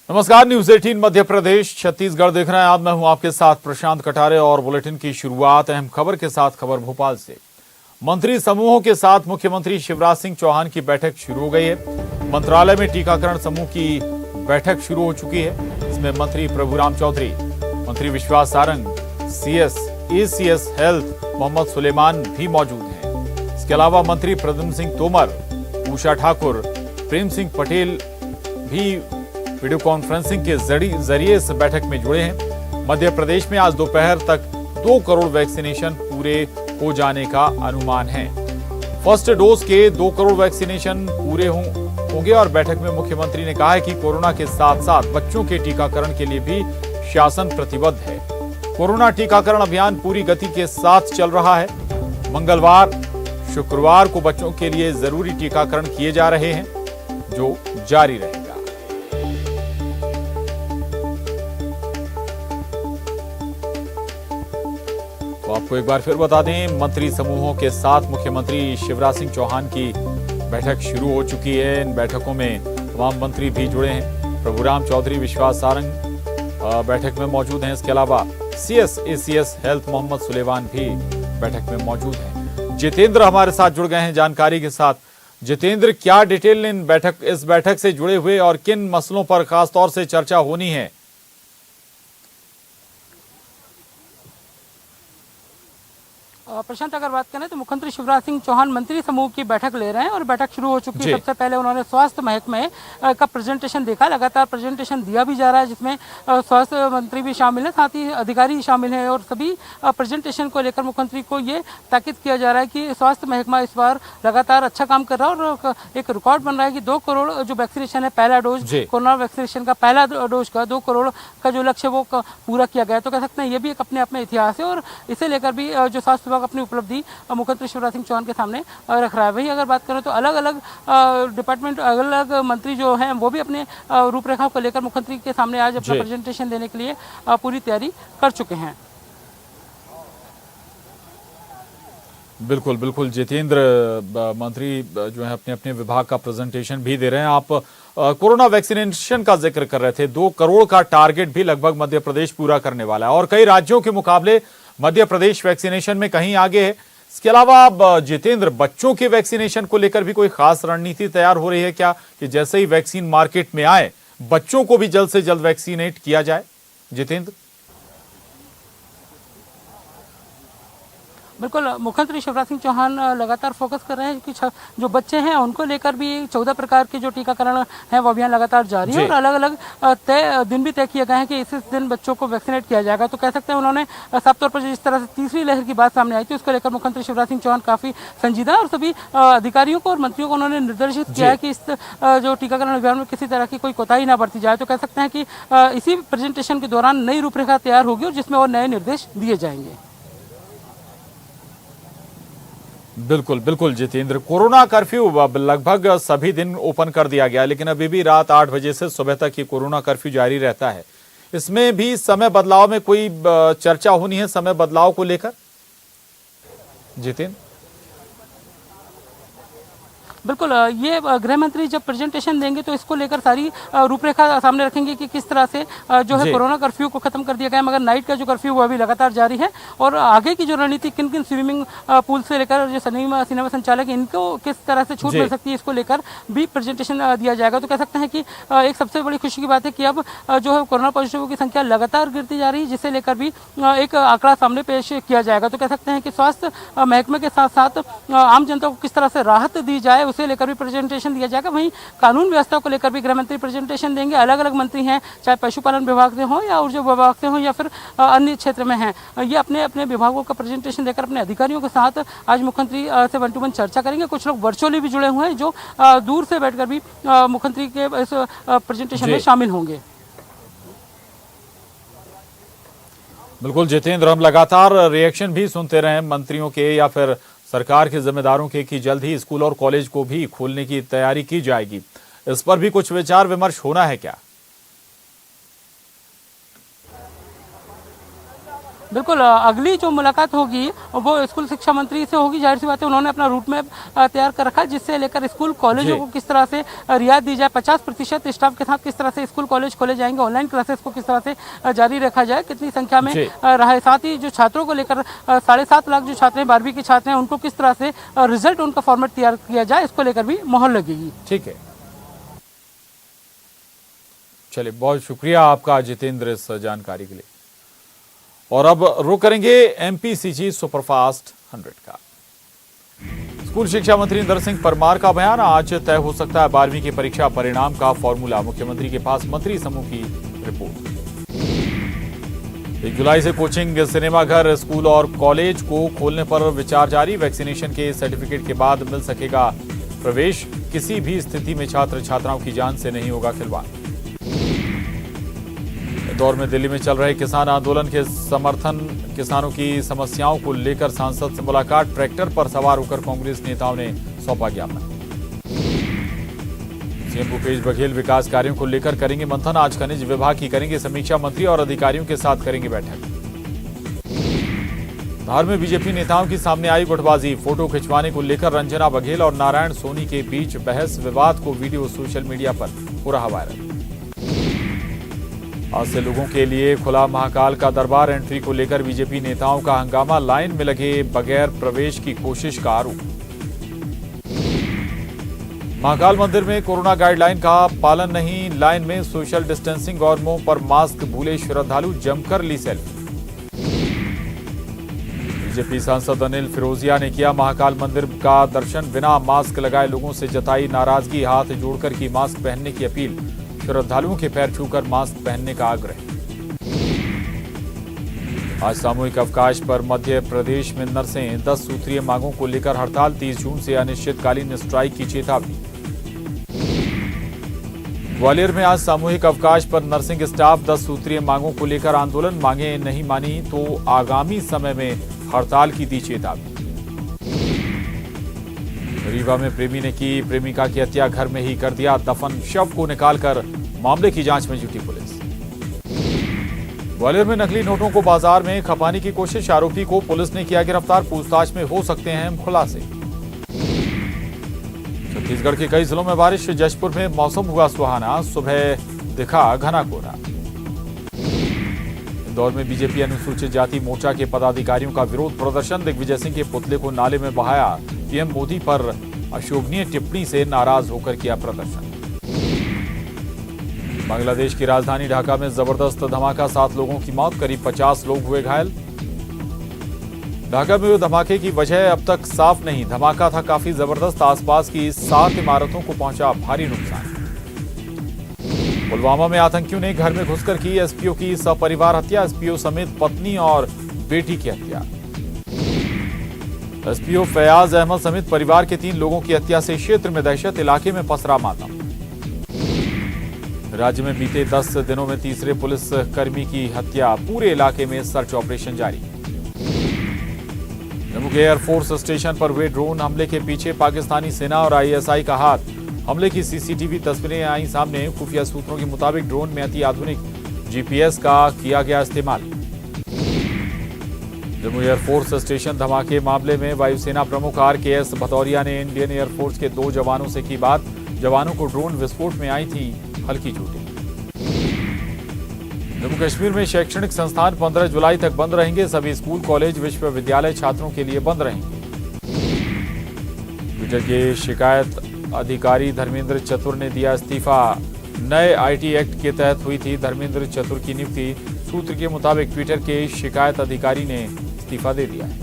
नमस्कार, न्यूज 18 मध्य प्रदेश छत्तीसगढ़ देख रहे हैं आप। मैं हूं आपके साथ प्रशांत कटारे और बुलेटिन की शुरुआत अहम खबर के साथ। खबर भोपाल से। मंत्री समूहों के साथ मुख्यमंत्री शिवराज सिंह चौहान की बैठक शुरू हो गई है। मंत्रालय में टीकाकरण समूह की बैठक शुरू हो चुकी है। इसमें मंत्री प्रभुराम चौधरी, मंत्री Vishwas Sarang, CS ACS health Mohammad Suleman भी मौजूद हैं। इसके अलावा मंत्री प्रद्युम्न सिंह तोमर, उषा ठाकुर, प्रेम सिंह पटेल भी वीडियो कॉन्फ्रेंसिंग के जरिए इस बैठक में जुड़े हैं। मध्य प्रदेश में आज दोपहर तक 2 करोड़ वैक्सीनेशन पूरे हो जाने का अनुमान है। फर्स्ट डोज के 2 करोड़ वैक्सीनेशन पूरे होंगे और बैठक में मुख्यमंत्री ने कहा है कि कोरोना के साथ साथ बच्चों के टीकाकरण के लिए भी शासन प्रतिबद्ध है। कोरोना टीकाकरण अभियान पूरी गति के साथ चल रहा है। मंगलवार, शुक्रवार को बच्चों के लिए जरूरी टीकाकरण किए जा रहे हैं, जो जारी रहेगा। तो आपको एक बार फिर बता दें, मंत्री समूहों के साथ मुख्यमंत्री शिवराज सिंह चौहान की बैठक शुरू हो चुकी है। इन बैठकों में तमाम मंत्री भी जुड़े हैं। प्रभुराम चौधरी, विश्वास सारंग बैठक में मौजूद हैं। इसके अलावा CS ACS health Mohammad Suleman भी बैठक में मौजूद हैं। जितेंद्र हमारे साथ जुड़ गए हैं जानकारी के साथ। जितेंद्र, क्या डिटेल इस बैठक से जुड़े हुए और किन मसलों पर खासतौर से चर्चा होनी है? प्रशांत, अगर बात करें तो मुख्यमंत्री शिवराज सिंह चौहान मंत्री समूह की बैठक ले रहे हैं और बैठक शुरू हो चुकी है। सबसे पहले उन्होंने स्वास्थ्य महकमे का प्रेजेंटेशन देखा। लगातार प्रेजेंटेशन दिया भी जा रहा है, जिसमें स्वास्थ्य मंत्री भी शामिल है, साथ ही अधिकारी शामिल हैं और सभी प्रेजेंटेशन को लेकर मुख्यमंत्री को ये ताकीद किया जा रहा है कि स्वास्थ्य महकमा इस बार लगातार अच्छा काम कर रहा है और एक रिकॉर्ड बन रहा है कि 2 करोड़ जो वैक्सीनेशन है, पहला डोज कोरोना वैक्सीनेशन का, पहला डोज का 2 करोड़ का जो लक्ष्य वो पूरा किया गया। तो कह सकते हैं ये भी एक अपने आप में इतिहास है और इसे लेकर भी जो स्वास्थ्य विभाग अपनी उपलब्धि मुख्यमंत्री शिवराज सिंह चौहान के सामने रख रहा है। वही अगर बात करें तो अलग अलग डिपार्टमेंट, अलग अलग मंत्री जो हैं वो भी अपने रूपरेखा को लेकर मुख्यमंत्री के सामने आज अपना प्रेजेंटेशन देने के लिए पूरी तैयारी कर चुके हैं। बिल्कुल बिल्कुल जितेंद्र, मंत्री जो है अपने अपने विभाग का प्रेजेंटेशन भी दे रहे हैं। आप कोरोना वैक्सीनेशन का जिक्र कर रहे थे। 2 करोड़ का टारगेट भी लगभग मध्य प्रदेश पूरा करने वाला है और कई राज्यों के मुकाबले मध्य प्रदेश वैक्सीनेशन में कहीं आगे है। इसके अलावा जितेंद्र, बच्चों के वैक्सीनेशन को लेकर भी कोई खास रणनीति तैयार हो रही है क्या, कि जैसे ही वैक्सीन मार्केट में आए बच्चों को भी जल्द से जल्द वैक्सीनेट किया जाए? जितेंद्र, बिल्कुल, मुख्यमंत्री शिवराज सिंह चौहान लगातार फोकस कर रहे हैं कि जो बच्चे हैं उनको लेकर भी 14 प्रकार के जो टीकाकरण है वो अभियान लगातार जारी है और अलग अलग दिन भी तय किए गए हैं कि इस दिन बच्चों को वैक्सीनेट किया जाएगा। तो कह सकते हैं उन्होंने साफ तौर पर जिस तरह से तीसरी लहर की बात सामने आई थी उसको लेकर मुख्यमंत्री शिवराज सिंह चौहान काफी संजीदा और सभी अधिकारियों को और मंत्रियों को उन्होंने निर्देशित किया है कि इस जो टीकाकरण अभियान में किसी तरह की कोई कोताही ना बरती जाए। तो कह सकते हैं कि इसी प्रेजेंटेशन के दौरान नई रूपरेखा तैयार होगी और जिसमें और नए निर्देश दिए जाएंगे। बिल्कुल बिल्कुल जितेंद्र, कोरोना कर्फ्यू लगभग सभी दिन ओपन कर दिया गया, लेकिन अभी भी रात 8 बजे से सुबह तक ये कोरोना कर्फ्यू जारी रहता है। इसमें भी समय बदलाव में कोई चर्चा होनी है, समय बदलाव को लेकर? जितेंद्र, बिल्कुल, ये गृह मंत्री जब प्रेजेंटेशन देंगे तो इसको लेकर सारी रूपरेखा सामने रखेंगे कि किस तरह से जो है कोरोना कर्फ्यू को खत्म कर दिया गया है, मगर नाइट का जो कर्फ्यू वो अभी लगातार जारी है और आगे की जो रणनीति किन किन स्विमिंग पूल से लेकर जो सिनेमा संचालक इनको किस तरह से छूट मिल सकती है इसको लेकर भी प्रेजेंटेशन दिया जाएगा। तो कह सकते हैं कि एक सबसे बड़ी खुशी की बात है कि अब जो है कोरोना पॉजिटिव की संख्या लगातार गिरती जा रही है, जिसे लेकर भी एक आंकड़ा सामने पेश किया जाएगा। तो कह सकते हैं कि स्वास्थ्य महकमे के साथ साथ आम जनता को किस तरह से राहत दी जाए उसे लेकर भी प्रेजेंटेशन दिया जाएगा। वहीं कानून व्यवस्था को लेकर भी गृह मंत्री प्रेजेंटेशन देंगे। अलग अलग मंत्री हैं, चाहे पशुपालन विभाग से हो या ऊर्जा विभाग से हो या फिर अन्य क्षेत्र में हैं, ये अपने अपने विभागों का प्रेजेंटेशन देकर अपने अधिकारियों के साथ आज मुख्यमंत्री से 1 to 1 चर्चा करेंगे। कुछ लोग वर्चुअली भी जुड़े हुए हैं जो दूर से बैठकर भी मुख्यमंत्री के इस प्रेजेंटेशन में शामिल होंगे। बिल्कुल जितेंद्र, हम लगातार रिएक्शन भी सुनते रहे मंत्रियों के या फिर सरकार के जिम्मेदारों के कि जल्द ही स्कूल और कॉलेज को भी खोलने की तैयारी की जाएगी। इस पर भी कुछ विचार विमर्श होना है क्या? बिल्कुल अगली जो मुलाकात होगी वो स्कूल शिक्षा मंत्री से होगी। जाहिर सी बात है उन्होंने अपना रूट मैप तैयार कर रखा है, जिससे लेकर स्कूल कॉलेजों को किस तरह से रियायत दी जाए, 50% स्टाफ के साथ किस तरह से स्कूल कॉलेज खोले जाएंगे, ऑनलाइन क्लासेस को किस तरह से जारी रखा जाए, कितनी संख्या में रहे, साथ ही जो छात्रों को लेकर 7.5 लाख जो छात्र हैं 12वीं के छात्र हैं उनको किस तरह से रिजल्ट उनका फॉर्मेट तैयार किया जाए, इसको लेकर भी मोहर लगेगी। ठीक है, चलिए बहुत शुक्रिया आपका जितेंद्र इस जानकारी के लिए। और अब रुक करेंगे एमपीसीजी सुपरफास्ट 100 का। स्कूल शिक्षा मंत्री इंदर सिंह परमार का बयान, आज तय हो सकता है 12वीं की परीक्षा परिणाम का फॉर्मूला, मुख्यमंत्री के पास मंत्री समूह की रिपोर्ट। 1 जुलाई से कोचिंग, सिनेमाघर, स्कूल और कॉलेज को खोलने पर विचार जारी, वैक्सीनेशन के सर्टिफिकेट के बाद मिल सकेगा प्रवेश, किसी भी स्थिति में छात्र छात्राओं की जान से नहीं होगा खिलवाड़। दौर में दिल्ली में चल रहे किसान आंदोलन के समर्थन, किसानों की समस्याओं को लेकर सांसद से मुलाकात, ट्रैक्टर पर सवार होकर कांग्रेस नेताओं ने सौंपा ज्ञापन। सीएम भूपेश बघेल विकास कार्यों को लेकर करेंगे मंथन, आज खनिज विभाग की करेंगे समीक्षा, मंत्री और अधिकारियों के साथ करेंगे बैठक। धार में बीजेपी नेताओं की सामने आई गुटबाजी, फोटो खिंचवाने को लेकर रंजना बघेल और नारायण सोनी के बीच बहस, विवाद को वीडियो सोशल मीडिया पर हो रहा वायरल। आज से लोगों के लिए खुला महाकाल का दरबार, एंट्री को लेकर बीजेपी नेताओं का हंगामा, लाइन में लगे बगैर प्रवेश की कोशिश का आरोप। महाकाल मंदिर में कोरोना गाइडलाइन का पालन नहीं, लाइन में सोशल डिस्टेंसिंग और मुंह पर मास्क भूले श्रद्धालु, जमकर ली सेल्फी। बीजेपी सांसद अनिल फिरोजिया ने किया महाकाल मंदिर का दर्शन, बिना मास्क लगाए लोगों से जताई नाराजगी, हाथ जोड़कर की मास्क पहनने की अपील, श्रद्धालुओं के पैर छूकर मास्क पहनने का आग्रह। आज सामूहिक अवकाश पर मध्य प्रदेश में नर्सें, 10 सूत्रीय मांगों को लेकर हड़ताल, 30 जून से अनिश्चितकालीन स्ट्राइक की चेतावनी। ग्वालियर में आज सामूहिक अवकाश पर नर्सिंग स्टाफ, 10 सूत्रीय मांगों को लेकर आंदोलन, मांगे नहीं मानी तो आगामी समय में हड़ताल की दी चेतावनी। रीवा में प्रेमी ने की प्रेमिका की हत्या, घर में ही कर दिया दफन, शव को निकालकर मामले की जांच में जुटी पुलिस। ग्वालियर में नकली नोटों को बाजार में खपाने की कोशिश, आरोपी को पुलिस ने किया गिरफ्तार, पूछताछ में हो सकते हैं खुलासे। छत्तीसगढ़ के कई जिलों में बारिश, जशपुर में मौसम हुआ सुहाना, सुबह दिखा घना कोहरा। इंदौर में बीजेपी अनुसूचित जाति मोर्चा के पदाधिकारियों का विरोध प्रदर्शन, दिग्विजय सिंह के पुतले को नाले में बहाया, पीएम मोदी पर अशोभनीय टिप्पणी से नाराज होकर किया प्रदर्शन। बांग्लादेश की राजधानी ढाका में जबरदस्त धमाका, 7 लोगों की मौत, करीब 50 लोग हुए घायल। ढाका में हुए धमाके की वजह अब तक साफ नहीं, धमाका था काफी जबरदस्त, आसपास की 7 इमारतों को पहुंचा भारी नुकसान। पुलवामा में आतंकियों ने घर में घुसकर की एसपीओ की सपरिवार हत्या, एसपीओ समेत पत्नी और बेटी की हत्या। एसपीओ फयाज अहमद समेत परिवार के 3 लोगों की हत्या से क्षेत्र में दहशत, इलाके में पसरा मातम। राज्य में बीते 10 दिनों में तीसरे पुलिस कर्मी की हत्या, पूरे इलाके में सर्च ऑपरेशन जारी। जम्मू के एयरफोर्स स्टेशन पर हुए ड्रोन हमले के पीछे पाकिस्तानी सेना और आईएसआई का हाथ, हमले की सीसीटीवी तस्वीरें आई सामने, खुफिया सूत्रों के मुताबिक ड्रोन में अति आधुनिक जीपीएस का किया गया इस्तेमाल। जम्मू एयरफोर्स स्टेशन धमाके मामले में वायुसेना प्रमुख आरकेएस भदौरिया ने इंडियन एयरफोर्स के 2 जवानों से की बात, जवानों को ड्रोन विस्फोट में आई थी हल्की चोटें। जम्मू कश्मीर में शैक्षणिक संस्थान 15 जुलाई तक बंद रहेंगे, सभी स्कूल कॉलेज विश्वविद्यालय छात्रों के लिए बंद रहेंगे। ट्विटर के शिकायत अधिकारी धर्मेंद्र चतुर ने दिया इस्तीफा, नए आईटी एक्ट के तहत हुई थी धर्मेंद्र चतुर की नियुक्ति, सूत्र के मुताबिक ट्विटर के शिकायत अधिकारी ने इस्तीफा दे दिया है।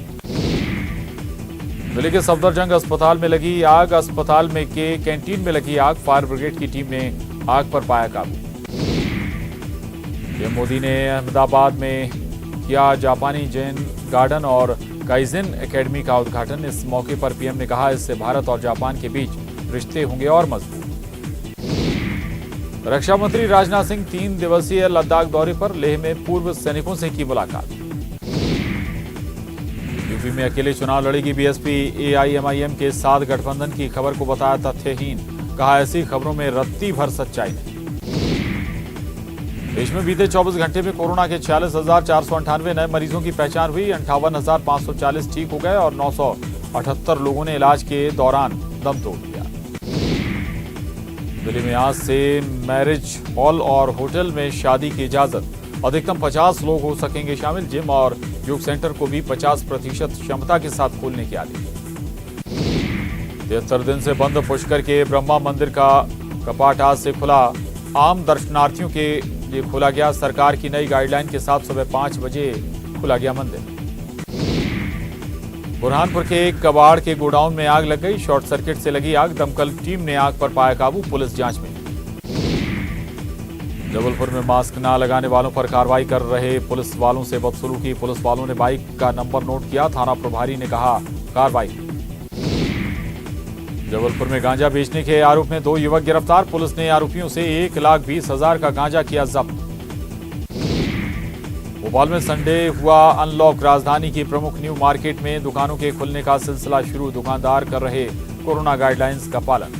दिल्ली के सफदरजंग अस्पताल में लगी आग, अस्पताल में के कैंटीन में लगी आग, फायर ब्रिगेड की टीम ने आग पर पाया काबू। पीएम मोदी ने अहमदाबाद में किया जापानी जैन गार्डन और काइजेन एकेडमी का उद्घाटन, इस मौके पर पीएम ने कहा इससे भारत और जापान के बीच रिश्ते होंगे और मजबूत। रक्षा मंत्री राजनाथ सिंह 3 दिवसीय लद्दाख दौरे पर, लेह में पूर्व सैनिकों से की मुलाकात। यूपी में अकेले चुनाव लड़ेगी बीएसपी, एआईएमआईएम के साथ गठबंधन की खबर को बताया तथ्यहीन, कहा ऐसी खबरों में रत्ती भर सच्चाई नहीं। देश में बीते 24 घंटे में कोरोना के 46,498 नए मरीजों की पहचान हुई। 58,540 ठीक हो गए और 978 लोगों ने इलाज के दौरान दम तोड़ दिया। दिल्ली में आज से मैरिज हॉल और होटल में शादी की इजाजत। अधिकतम 50 लोग हो सकेंगे शामिल। जिम और योग सेंटर को भी 50% क्षमता के साथ खोलने की आदेश। 73 दिन से बंद पुष्कर के ब्रह्मा मंदिर का कपाट आज से खुला। आम दर्शनार्थियों के लिए खोला गया। सरकार की नई गाइडलाइन के साथ सुबह 5 बजे खुला गया मंदिर। बुरहानपुर के एक कबाड़ के गोडाउन में आग लग गई। शॉर्ट सर्किट से लगी आग। दमकल टीम ने आग पर पाया काबू। पुलिस जांच में। जबलपुर में मास्क न लगाने वालों पर कार्रवाई कर रहे पुलिस वालों से बदसलूकी। पुलिस वालों ने बाइक का नंबर नोट किया। थाना प्रभारी ने कहा कार्रवाई। जबलपुर में गांजा बेचने के आरोप में 2 युवक गिरफ्तार। पुलिस ने आरोपियों से 1,20,000 का गांजा किया जब्त। भोपाल में संडे हुआ अनलॉक। राजधानी की प्रमुख न्यू मार्केट में दुकानों के खुलने का सिलसिला शुरू। दुकानदार कर रहे कोरोना गाइडलाइंस का पालन।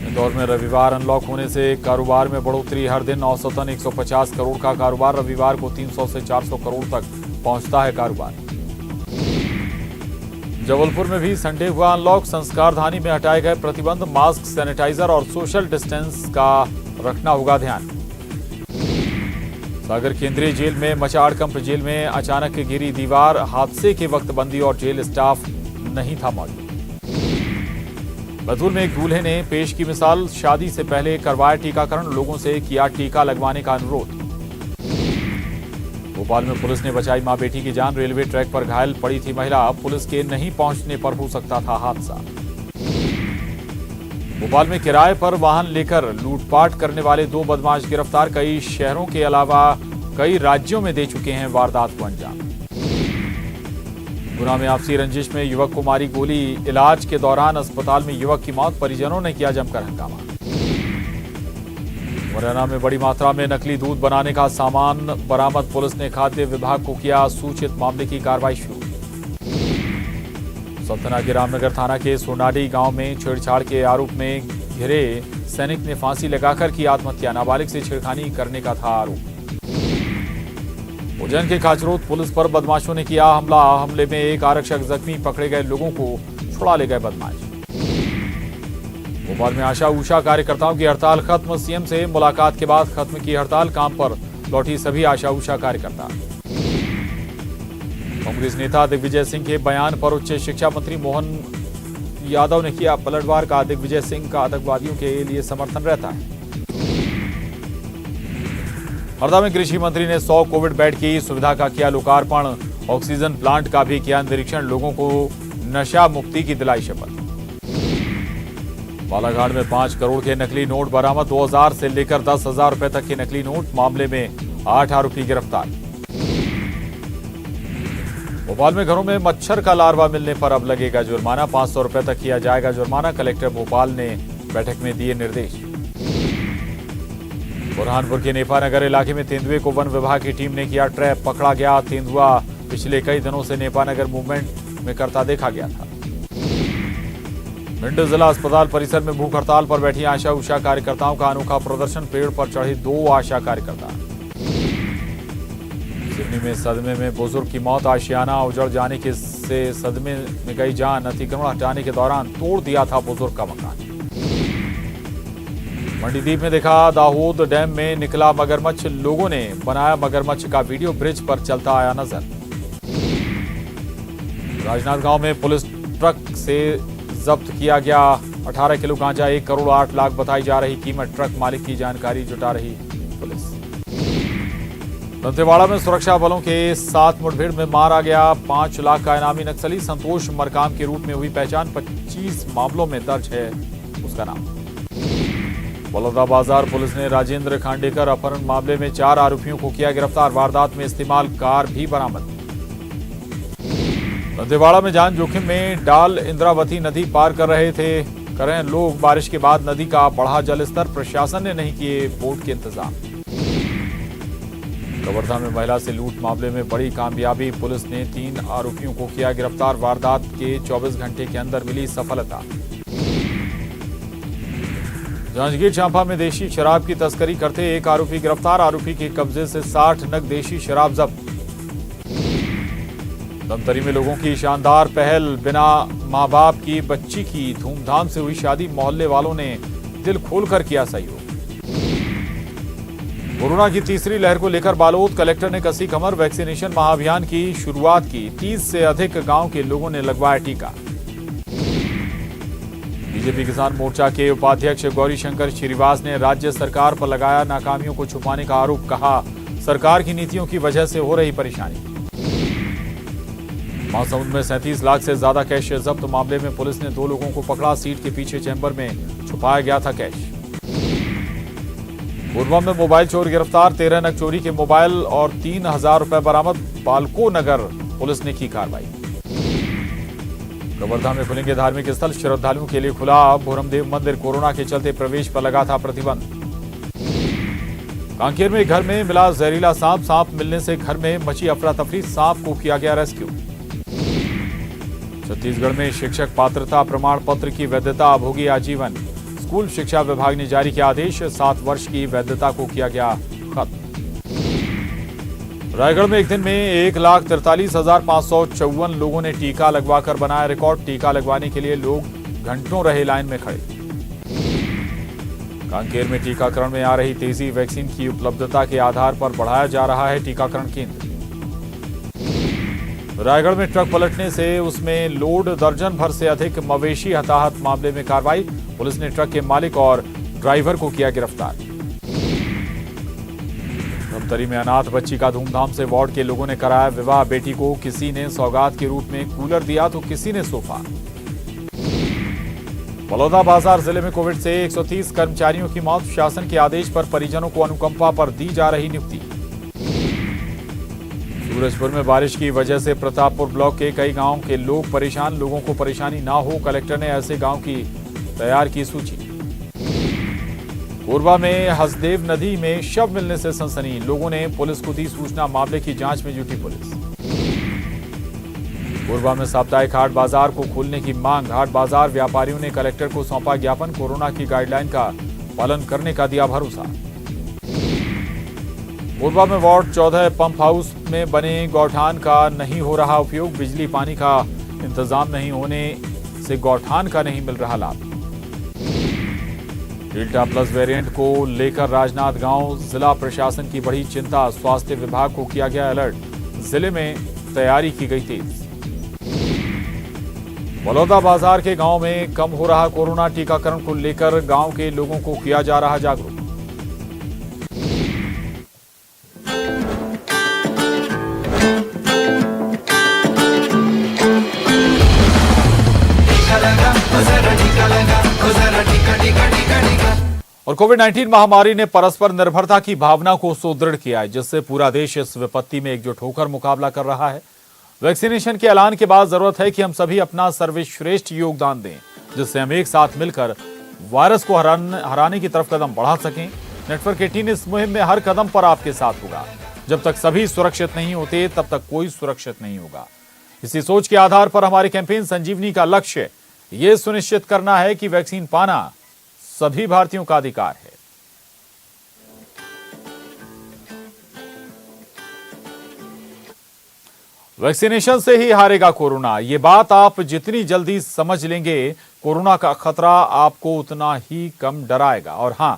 इंदौर में रविवार अनलॉक होने से कारोबार में बढ़ोतरी। हर दिन औसतन 150 करोड़ का कारोबार। रविवार को 300 से 400 करोड़ तक पहुंचता है कारोबार। जबलपुर में भी संडे हुआ अनलॉक। संस्कारधानी में हटाए गए प्रतिबंध। मास्क, सैनिटाइजर और सोशल डिस्टेंस का रखना होगा ध्यान। सागर केंद्रीय जेल में मचा हड़कंप। जेल में अचानक गिरी दीवार। हादसे के वक्त बंदी और जेल स्टाफ नहीं था मौजूद। बैतूल में एक दूल्हे ने पेश की मिसाल। शादी से पहले करवाया टीकाकरण। लोगों से किया टीका लगवाने का अनुरोध। भोपाल में पुलिस ने बचाई मां बेटी की जान। रेलवे ट्रैक पर घायल पड़ी थी महिला। पुलिस के नहीं पहुंचने पर हो सकता था हादसा। भोपाल में किराए पर वाहन लेकर लूटपाट करने वाले 2 बदमाश गिरफ्तार। कई शहरों के अलावा कई राज्यों में दे चुके हैं वारदात को अंजाम। गुना में आपसी रंजिश में युवक को मारी गोली। इलाज के दौरान अस्पताल में युवक की मौत। परिजनों ने किया जमकर हंगामा। मुरैना में बड़ी मात्रा में नकली दूध बनाने का सामान बरामद। पुलिस ने खाद्य विभाग को किया सूचित। मामले की कार्रवाई शुरू। सतना के रामनगर थाना के सोनाडी गांव में छेड़छाड़ के आरोप में घिरे सैनिक ने फांसी लगाकर की आत्महत्या। नाबालिग से छेड़खानी करने का था आरोप। उज्जैन के खाचरोद पुलिस पर बदमाशों ने किया हमला। हमले में एक आरक्षक जख्मी। पकड़े गए लोगों को छुड़ा ले गए बदमाश। भोपाल में आशा उषा कार्यकर्ताओं की हड़ताल खत्म। सीएम से मुलाकात के बाद खत्म की हड़ताल। काम पर लौटी सभी आशा उषा कार्यकर्ता। कांग्रेस नेता दिग्विजय सिंह के बयान पर उच्च शिक्षा मंत्री मोहन यादव ने किया पलटवार। का दिग्विजय सिंह का आतंकवादियों के लिए समर्थन रहता है। हरदा में कृषि मंत्री ने 100 कोविड बेड की सुविधा का किया लोकार्पण। ऑक्सीजन प्लांट का भी किया निरीक्षण। लोगों को नशा मुक्ति की दिलाई शपथ। बालाघाट में 5 करोड़ के नकली नोट बरामद। 2000 से लेकर 10,000 रुपए तक के नकली नोट। मामले में 8 आरोपी गिरफ्तार। भोपाल में घरों में मच्छर का लार्वा मिलने पर अब लगेगा जुर्माना। 500 रुपए तक किया जाएगा जुर्माना। कलेक्टर भोपाल ने बैठक में दिए निर्देश। बुरहानपुर के नेपानगर इलाके में तेंदुए को वन विभाग की टीम ने किया ट्रैप। पकड़ा गया तेंदुआ पिछले कई दिनों से नेपानगर मूवमेंट में करता देखा गया था। भिंड जिला अस्पताल परिसर में भूख हड़ताल पर बैठी आशा उषा कार्यकर्ताओं का अनोखा प्रदर्शन। पेड़ पर चढ़े 2 आशा कार्यकर्ता। सिडनी में सदमे में बुजुर्ग की मौत। आशियाना उजड़ जाने के से सदमे में गई जान। अतिक्रमण हटाने के दौरान तोड़ दिया था बुजुर्ग का मकान। मंडीदीप में देखा दाहोद डैम में निकला मगरमच्छ। लोगों ने बनाया मगरमच्छ का वीडियो। ब्रिज पर चलता आया नजर। राजनांदगांव में पुलिस ट्रक से जब्त किया गया 18 किलो गांजा। 1 करोड़ 8 लाख बताई जा रही कीमत। ट्रक मालिक की जानकारी जुटा रही पुलिस। दंतेवाड़ा में सुरक्षा बलों के साथ मुठभेड़ में मारा गया 5 लाख का इनामी नक्सली। संतोष मरकाम के रूप में हुई पहचान। 25 मामलों में दर्ज है उसका नाम। बलौदाबाजार पुलिस ने राजेंद्र खांडेकर अपहरण मामले में 4 आरोपियों को किया गिरफ्तार। वारदात में इस्तेमाल कार भी बरामद। दंतेवाड़ा में जान जोखिम में डाल इंद्रावती नदी पार कर रहे लोग। बारिश के बाद नदी का बढ़ा जलस्तर। प्रशासन ने नहीं किए बोट के इंतजाम। कवर्धा में महिला से लूट मामले में बड़ी कामयाबी। पुलिस ने 3 आरोपियों को किया गिरफ्तार। वारदात के 24 घंटे के अंदर मिली सफलता। जांजगीर चांपा में देशी शराब की तस्करी करते एक आरोपी गिरफ्तार। आरोपी के कब्जे से 60 नग देशी शराब जब्त। धमतरी में लोगों की शानदार पहल, बिना मां बाप की बच्ची की धूमधाम से हुई शादी। मोहल्ले वालों ने दिल खोलकर किया सहयोग। कोरोना की तीसरी लहर को लेकर बालोद कलेक्टर ने कसी कमर। वैक्सीनेशन महाअभियान की शुरुआत की। 30 से अधिक गांव के लोगों ने लगवाया टीका। बीजेपी किसान मोर्चा के उपाध्यक्ष गौरीशंकर श्रीवास ने राज्य सरकार पर लगाया नाकामियों को छुपाने का आरोप। कहा, सरकार की नीतियों की वजह से हो रही परेशानी। महासमुंद में 37 लाख से ज्यादा कैश जब्त। मामले में पुलिस ने 2 लोगों को पकड़ा। सीट के पीछे चैम्बर में छुपाया गया था कैश। कोरबा में मोबाइल चोर गिरफ्तार। 13 नग चोरी के मोबाइल और 3000 रुपए बरामद। बालको नगर पुलिस ने की कार्रवाई। कवर्धा में खुलेंगे धार्मिक स्थल। श्रद्धालुओं के लिए खुला भोरमदेव मंदिर। कोरोना के चलते प्रवेश पर लगा था प्रतिबंध। कांकेर में घर में मिला जहरीला सांप। सांप मिलने से घर में मची अफरा तफरी। सांप को किया गया रेस्क्यू। छत्तीसगढ़ में शिक्षक पात्रता प्रमाण पत्र की वैधता अब होगी आजीवन। स्कूल शिक्षा विभाग ने जारी किया आदेश। 7 वर्ष की वैधता को किया गया खत्म। रायगढ़ में एक दिन में 1,43,554 लोगों ने टीका लगवाकर बनाया रिकॉर्ड। टीका लगवाने के लिए लोग घंटों रहे लाइन में खड़े। कांकेर में टीकाकरण में आ रही तेजी। वैक्सीन की उपलब्धता के आधार पर बढ़ाया जा रहा है टीकाकरण केंद्र। रायगढ़ में ट्रक पलटने से उसमें लोड दर्जन भर से अधिक मवेशी हताहत। मामले में कार्रवाई। पुलिस ने ट्रक के मालिक और ड्राइवर को किया गिरफ्तार। धमतरी में अनाथ बच्ची का धूमधाम से वार्ड के लोगों ने कराया विवाह। बेटी को किसी ने सौगात के रूप में कूलर दिया तो किसी ने सोफा। बलौदाबाजार जिले में कोविड से 130 कर्मचारियों की मौत। शासन के आदेश पर परिजनों को अनुकंपा पर दी जा रही नियुक्ति। सूरजपुर में बारिश की वजह से प्रतापपुर ब्लॉक के कई गांव के लोग परेशान। लोगों को परेशानी ना हो, कलेक्टर ने ऐसे गांव की तैयार की सूची। कोरबा में हसदेव नदी में शव मिलने से सनसनी। लोगों ने पुलिस को दी सूचना। मामले की जांच में जुटी पुलिस। कोरबा में साप्ताहिक हाट बाजार को खोलने की मांग। हाट बाजार व्यापारियों ने कलेक्टर को सौंपा ज्ञापन। कोरोना की गाइडलाइन का पालन करने का दिया भरोसा। कोरबा में वार्ड 14 पंप हाउस में बने गौठान का नहीं हो रहा उपयोग। बिजली पानी का इंतजाम नहीं होने से गौठान का नहीं मिल रहा लाभ। डेल्टा प्लस वेरिएंट को लेकर राजनांदगांव जिला प्रशासन की बड़ी चिंता। स्वास्थ्य विभाग को किया गया अलर्ट। जिले में तैयारी की गई तेज। बलौदाबाजार के गांव में कम हो रहा कोरोना। टीकाकरण को लेकर गांव के लोगों को किया जा रहा जागरूक। और कोविड-19 महामारी ने परस्पर निर्भरता की भावना को सुदृढ़ किया है, जिससे पूरा देश इस विपत्ति में एकजुट होकर मुकाबला कर रहा है। वैक्सीनेशन के ऐलान के बाद जरूरत है कि हम सभी अपना सर्वश्रेष्ठ योगदान दें, जिससे हम एक साथ मिलकर वायरस को हराने की तरफ कदम बढ़ा सकें। नेटवर्क 18 इस मुहिम में हर कदम पर आपके साथ होगा। जब तक सभी सुरक्षित नहीं होते, तब तक कोई सुरक्षित नहीं होगा। इसी सोच के आधार पर हमारे कैंपेन संजीवनी का लक्ष्य ये सुनिश्चित करना है कि वैक्सीन पाना सभी भारतीयों का अधिकार है। वैक्सीनेशन से ही हारेगा कोरोना। ये बात आप जितनी जल्दी समझ लेंगे, कोरोना का खतरा आपको उतना ही कम डराएगा। और हां,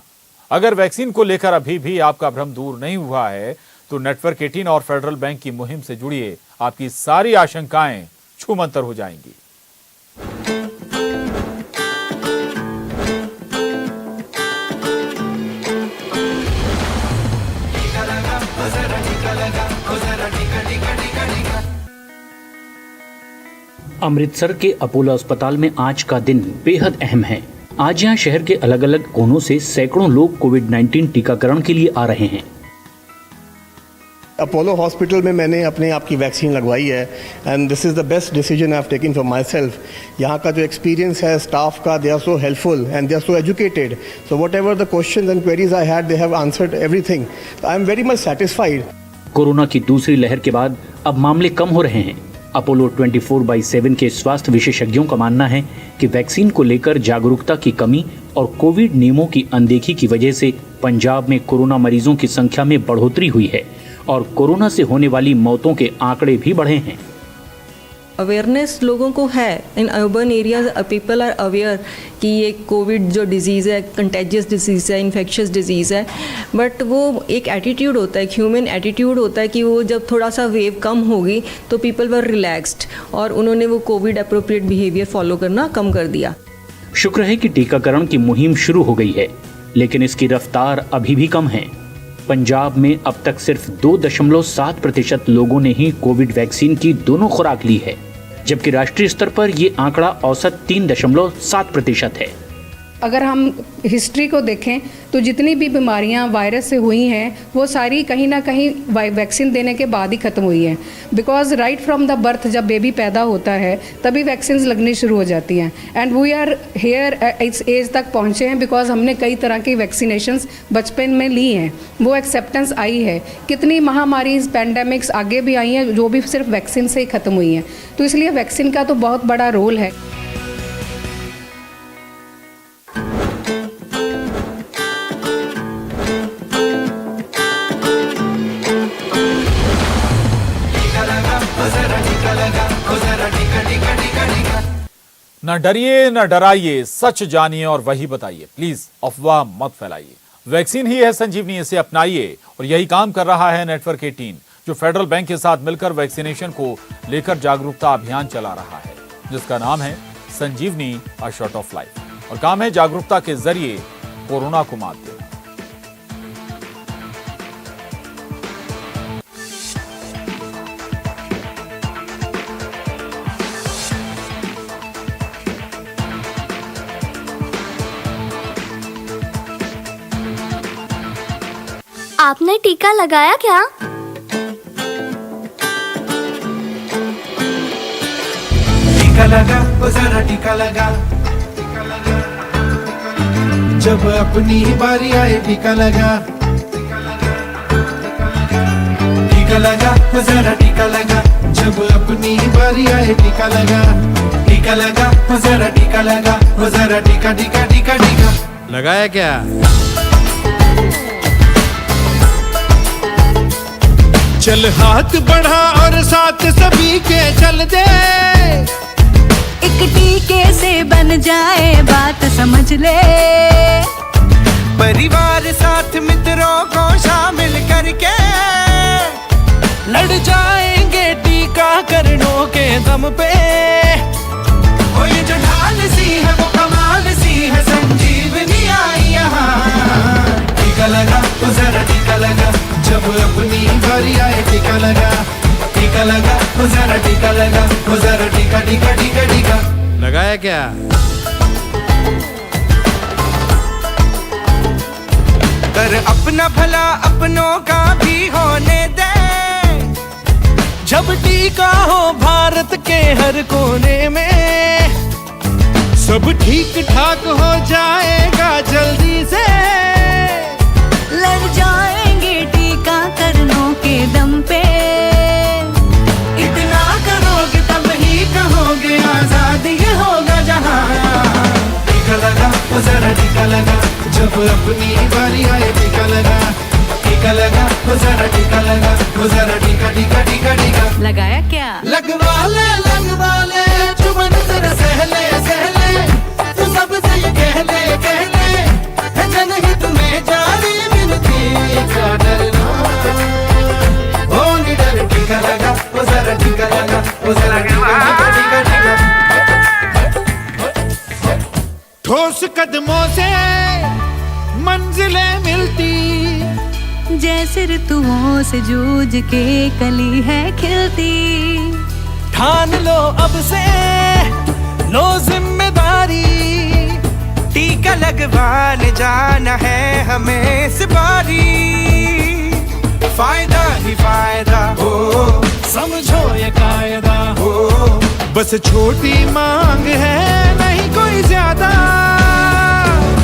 अगर वैक्सीन को लेकर अभी भी आपका भ्रम दूर नहीं हुआ है, तो नेटवर्क 18 और फेडरल बैंक की मुहिम से जुड़िए। आपकी सारी आशंकाएं छूमंतर हो जाएंगी। अमृतसर के अपोलो अस्पताल में आज का दिन बेहद अहम है। आज यहाँ शहर के अलग अलग कोनों से सैकड़ों लोग कोविड-19 टीकाकरण के लिए आ रहे हैं। अपोलो हॉस्पिटल में मैंने अपने आप की वैक्सीन लगवाई है and this is the best decision I have taken for myself. यहाँ का जो एक्सपीरियंस है स्टाफ का, they are so helpful and they are so educated, so whatever the questions and queries I had, they have answered everything. I am very much satisfied. Corona की दूसरी लहर के बाद अब मामले कम हो रहे हैं। अपोलो 24/7 के स्वास्थ्य विशेषज्ञों का मानना है कि वैक्सीन को लेकर जागरूकता की कमी और कोविड नियमों की अनदेखी की वजह से पंजाब में कोरोना मरीजों की संख्या में बढ़ोतरी हुई है और कोरोना से होने वाली मौतों के आंकड़े भी बढ़े हैं। अवेयरनेस लोगों को है, in urban areas people are aware कि ये कोविड जो डिजीज़ है कंटेजियस डिजीज़ है, इन्फेक्शियस डिजीज़ है, बट वो एक एटीट्यूड होता है, ह्यूमन एटीट्यूड होता है कि वो जब थोड़ा सा वेव कम होगी तो पीपल वर रिलैक्स्ड और उन्होंने वो कोविड अप्रोप्रिएट बिहेवियर फॉलो करना कम कर दिया। शुक्र है कि टीकाकरण की मुहिम शुरू हो गई है, लेकिन इसकी रफ्तार अभी भी कम है। पंजाब में अब तक सिर्फ 2.7% लोगों ने ही कोविड वैक्सीन की दोनों खुराक ली है, जबकि राष्ट्रीय स्तर पर ये आंकड़ा औसत 3.7% है। अगर हम हिस्ट्री को देखें तो जितनी भी बीमारियां वायरस से हुई हैं वो सारी कहीं ना कहीं वैक्सीन देने के बाद ही ख़त्म हुई हैं, because right from the birth जब बेबी पैदा होता है तभी वैक्सीन लगनी शुरू हो जाती हैं एंड वी आर हेयर इस एज तक पहुँचे हैं बिकॉज हमने कई तरह की वैक्सीनेशंस बचपन में ली हैं, वो एक्सेप्टेंस आई है। कितनी महामारी पैंडेमिक्स आगे भी आई हैं जो भी सिर्फ वैक्सीन से ही ख़त्म हुई हैं, तो इसलिए वैक्सीन का तो बहुत बड़ा रोल है। न डरिए न डराइए, सच जानिए और वही बताइए। प्लीज अफवाह मत फैलाइए। वैक्सीन ही है संजीवनी, इसे अपनाइए। और यही काम कर रहा है नेटवर्क 18, जो फेडरल बैंक के साथ मिलकर वैक्सीनेशन को लेकर जागरूकता अभियान चला रहा है, जिसका नाम है संजीवनी अ शॉट ऑफ लाइफ। और काम है जागरूकता के जरिए कोरोना को मात देना। आपने टीका लगाया क्या? टीका लगा, ओ जरा टीका लगा। जब अपनी ही बारी आए टीका लगा। टीका लगा, ओ जरा टीका लगा। जब अपनी ही बारी आए टीका लगा। टीका लगा, ओ जरा टीका लगा। ओ जरा टीका टीका टीका टीका लगाया क्या? चल हाथ बढ़ा और साथ सभी के चल दे। एक टीके से बन जाए बात समझ ले। परिवार साथ मित्रों को शामिल करके लड़ जाएंगे टीकाकरणों के दम पे। ओ ये जो ढाल सी है वो कमाल सी है, संजीवनी आई यहाँ। टीका लगा तो जरा टीका लगा। जब अपनी बारी आए टीका लगा। टीका लगा तो जरा टीका लगा। तो जरा टीका टीका टीका टीका लगाया क्या? कर अपना भला अपनों का भी होने दे। जब टीका हो भारत के हर कोने में, सब ठीक ठाक हो जाएगा जल्दी से। लड़ जाएंगे टीकाकरणों के दम पे। इतना करोगे तब ही कहोगे आजाद ये होगा जहां। टीका लगा तो जरा टीका लगा। जब अपनी बारी आए टीका लगा। टीका लगा तो जरा टीका लगा। तो जरा टीका टीका टीका टीका लगाया क्या? लगवा ले चुमन जरा सहले सहले। तू सबसे ये कह ले है जनहित में जारी मिलती का डरना। ओ निडर टीका लगा। ओ जरा टीका लगा। ओ जरा टीका टीका ठोस कदमों से मंजिलें मिलती। जैसे ऋतुओं से जूझ के कली है खिलती। ठान लो अब से लो जिम्मेदारी। टीका लगवाने जाना है हमें इस बारी। फायदा ही फायदा हो, समझो ये कायदा हो। बस छोटी मांग है नहीं कोई ज्यादा।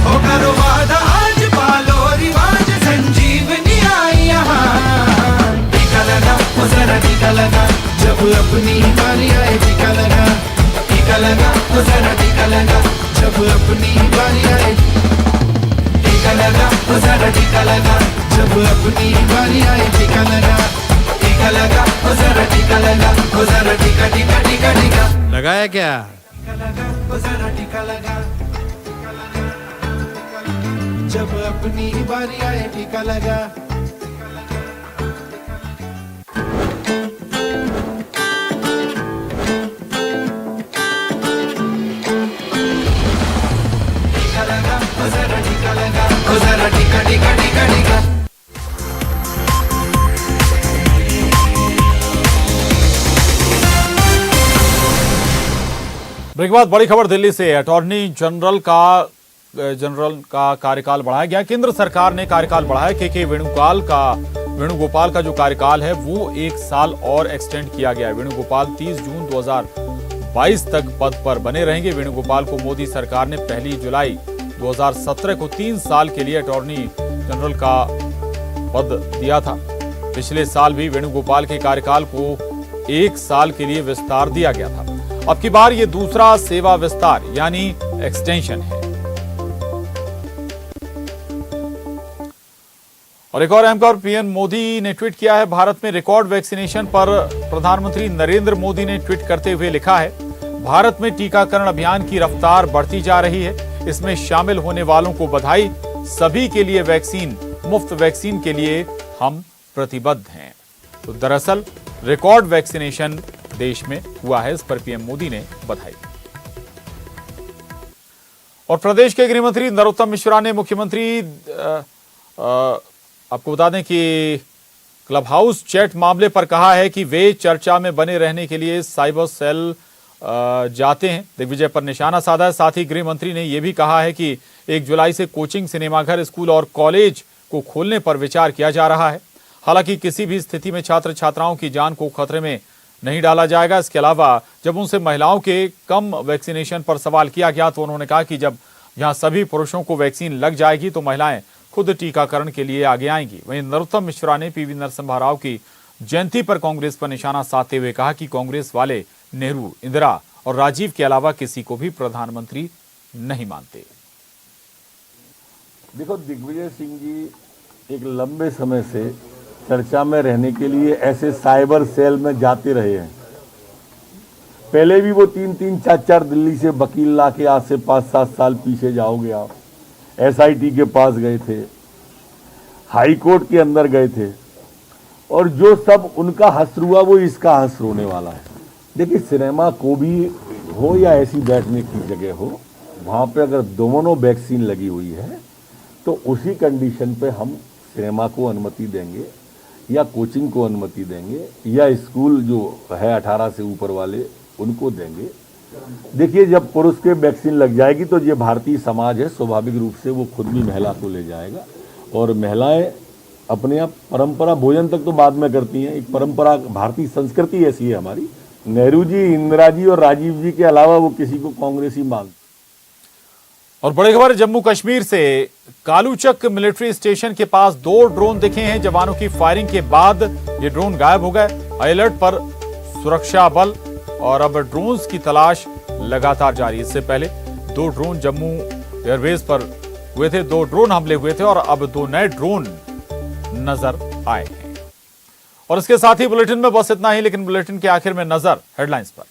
ओ करो वादा आज पालो रिवाज, संजीवनी आई यहाँ। टीका लगा, ओ जरा टीका लगा। जब अपनी बारी हो जरा टीका लगा, जब अपनी बारी आए टीका लगा, टीका लगा, हो जरा टीका लगा, हो जरा टीका टीका टीका टीका लगाया क्या? टीका लगा, हो जरा टीका लगा, जब अपनी बारी आए टीका लगा। टीका लगा, हो जरा टीका लगा, हो जरा टीका टीका टीका टीका। ब्रेक के बाद बड़ी खबर दिल्ली से। अटॉर्नी जनरल का कार्यकाल बढ़ाया गया। केंद्र सरकार ने कार्यकाल बढ़ाया। के वेणुगोपाल का जो कार्यकाल है वो 1 साल और एक्सटेंड किया गया है। वेणुगोपाल 30 जून 2022 तक पद पर बने रहेंगे। वेणुगोपाल को मोदी सरकार ने 1 जुलाई 2017 को 3 साल के लिए अटॉर्नी जनरल का पद दिया था। पिछले साल भी वेणुगोपाल के कार्यकाल को 1 साल के लिए विस्तार दिया गया था। अब की बार ये दूसरा सेवा विस्तार यानी एक्सटेंशन है। और एक और अहम खबर, पीएम मोदी ने ट्वीट किया है। भारत में रिकॉर्ड वैक्सीनेशन पर प्रधानमंत्री नरेंद्र मोदी ने ट्वीट करते हुए लिखा है, भारत में टीकाकरण अभियान की रफ्तार बढ़ती जा रही है। इसमें शामिल होने वालों को बधाई। सभी के लिए वैक्सीन, मुफ्त वैक्सीन के लिए हम प्रतिबद्ध हैं। तो दरअसल रिकॉर्ड वैक्सीनेशन देश में हुआ है, इस पर पीएम मोदी ने बधाई। और प्रदेश के गृह मंत्री नरोत्तम मिश्रा ने मुख्यमंत्री आपको बता दें कि क्लब हाउस चैट मामले पर कहा है कि वे चर्चा में बने रहने के लिए साइबर सेल जाते हैं। दिग्विजय पर निशाना साधा है। साथ ही गृह मंत्री ने यह भी कहा है कि 1 जुलाई से कोचिंग, सिनेमाघर, स्कूल और कॉलेज को खोलने पर विचार किया जा रहा है। हालांकि किसी भी स्थिति में छात्र छात्राओं की जान को खतरे में नहीं डाला जाएगा। इसके अलावा जब उनसे महिलाओं के कम वैक्सीनेशन पर सवाल किया गया तो उन्होंने कहा कि जब यहां सभी पुरुषों को वैक्सीन लग जाएगी तो महिलाएं खुद टीकाकरण के लिए आगे आएंगी। वहीं नरोत्तम मिश्रा ने पीवी नरसिम्हा राव की जयंती पर कांग्रेस पर निशाना साधते हुए कहा कि कांग्रेस वाले नेहरू, इंदिरा और राजीव के अलावा किसी को भी प्रधानमंत्री नहीं मानते। देखो, दिग्विजय सिंह जी एक लंबे समय से चर्चा में रहने के लिए ऐसे साइबर सेल में जाते रहे हैं। पहले भी वो 3-3, 4-4 दिल्ली से वकील ला के, आज से 5-7 साल पीछे जाओगे आप, SIT के पास गए थे, हाई कोर्ट के अंदर गए थे, और जो सब उनका हश्र हुआ वो इसका हश्र होने वाला है। देखिए, सिनेमा को भी हो या ऐसी बैठने की जगह हो, वहाँ पे अगर दोनों वैक्सीन लगी हुई है तो उसी कंडीशन पे हम सिनेमा को अनुमति देंगे या कोचिंग को अनुमति देंगे या स्कूल जो है 18 से ऊपर वाले उनको देंगे। देखिए, जब पुरुष के वैक्सीन लग जाएगी तो ये भारतीय समाज है, स्वाभाविक रूप से वो खुद भी महिला को ले जाएगा। और महिलाएं अपने आप परंपरा, भोजन तक तो बाद में करती हैं। एक परंपरा, भारतीय संस्कृति ऐसी है हमारी। नेहरू जी, इंदिरा जी और राजीव जी के अलावा वो किसी को कांग्रेसी मानते। और बड़ी खबर जम्मू कश्मीर से। कालूचक मिलिट्री स्टेशन के पास 2 ड्रोन दिखे हैं। जवानों की फायरिंग के बाद ये ड्रोन गायब हो गए। अलर्ट पर सुरक्षा बल और अब ड्रोन्स की तलाश लगातार जारी। इससे पहले 2 ड्रोन जम्मू एयरबेस पर हुए थे, 2 ड्रोन हमले हुए थे और अब 2 नए ड्रोन नजर आए हैं। और इसके साथ ही बुलेटिन में बस इतना ही, लेकिन बुलेटिन के आखिर में नजर हेडलाइंस पर।